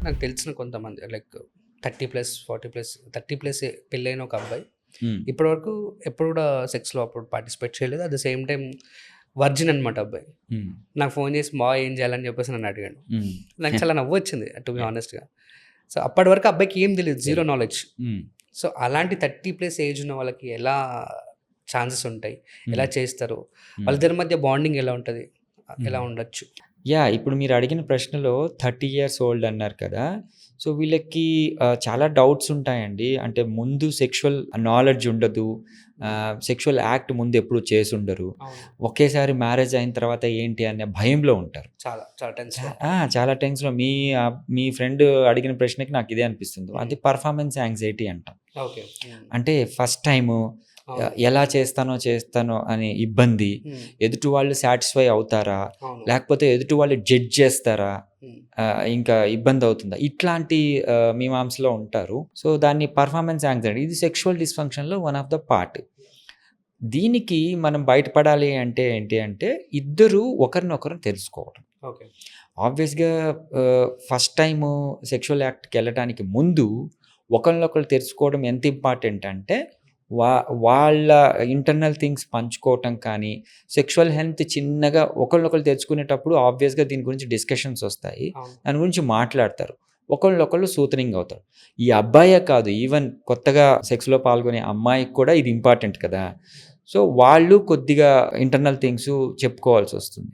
నాకు తెలిసిన కొంతమంది లైక్ 30+ 40+ 30+ పెళ్ళైన ఒక అబ్బాయి హ్మ్. ఇప్పటివరకు ఎప్పుడు కూడా సెక్స్లో అప్పుడు పార్టిసిపేట్ చేయలేదు. At the same time virgin అనమాట అబ్బాయి. హ్మ్. నాకు ఫోన్ చేసి ఏం చేయాలని చెప్పేసి నన్ను అడిగాడు. హ్మ్. నాకు చాలా నవ్వు వచ్చింది టు బి Yeah. ఆనెస్ట్గా. సో అప్పటి వరకు అబ్బాయికి ఏం తెలియదు, జీరో నాలెడ్జ్. హ్మ్. సో అలాంటి 30+ ఏజ్ ఉన్న వాళ్ళకి ఎలా ఛాన్సెస్ ఉంటాయి, ఎలా చేస్తారు, వాళ్ళిద్దరి మధ్య బాండింగ్ ఎలా ఉంటుంది, ఎలా ఉండొచ్చు? ఇప్పుడు మీరు అడిగిన ప్రశ్నలో 30 ఇయర్స్ ఓల్డ్ అన్నారు కదా! సో, వీళ్ళకి చాలా డౌట్స్ ఉంటాయండి. అంటే ముందు సెక్షువల్ నాలెడ్జ్ ఉండదు. సెక్షువల్ యాక్ట్ ముందు ఎప్పుడు చేసుండరు. అవును, ఒకేసారి మ్యారేజ్ అయిన తర్వాత ఏంటి అనే భయంలో ఉంటారు. చాలా చాలా టెన్స్గా. చాలా టైమ్స్‌లో మీ ఫ్రెండ్ అడిగిన ప్రశ్నకి నాకు ఇదే అనిపిస్తుంది. అది పర్ఫార్మెన్స్ యాంగ్జైటీ అంటాం. ఓకే. అంటే ఫస్ట్ టైము ఎలా చేస్తానో అనే ఇబ్బంది, ఎదుటి వాళ్ళు సాటిస్ఫై అవుతారా? అవును. లేకపోతే ఎదుటి వాళ్ళు జడ్జ్ చేస్తారా? ఉమ్. ఇంకా ఇబ్బంది అవుతుందా? ఇట్లాంటి మీమాంస్‌లో ఉంటారు. సో, దాన్ని పర్ఫార్మెన్స్ యాంగ్జైటీ, ఇది సెక్షువల్ డిస్‌ఫంక్షన్‌లో వన్ ఆఫ్ ద పార్ట్. దీనికి మనం బయటపడాలి అంటే ఏంటి అంటే, ఇద్దరు ఒకరినొకరు తెలుసుకోవడం. ఓకే. ఆబ్వియస్‌గా ఫస్ట్ టైము సెక్షువల్ యాక్ట్‌కెళ్ళటానికి ముందు ఒకళ్ళనొకళ్ళు తెలుసుకోవడం ఎంత ఇంపార్టెంట్ అంటే, వాళ్ళ ఇంటర్నల్ థింగ్స్ పంచుకోవటం కానీ, సెక్షువల్ హెల్త్ చిన్నగా ఒకళ్ళనొకళ్ళు తెలుసుకునేటప్పుడు ఆబ్వియస్‌గా దీని గురించి డిస్కషన్స్ వస్తాయి. అవును. దాని గురించి మాట్లాడతారు. ఒకళ్ళనొకళ్ళు సూతనింగ్ అవుతారు. ఈ అబ్బాయే కాదు, ఈవెన్ కొత్తగా సెక్స్‌లో పాల్గొనే అమ్మాయికి కూడా ఇది ఇంపార్టెంట్ కదా! సో, వాళ్ళు కొద్దిగా ఇంటర్నల్ థింగ్స్ చెప్పుకోవాల్సొస్తుంది.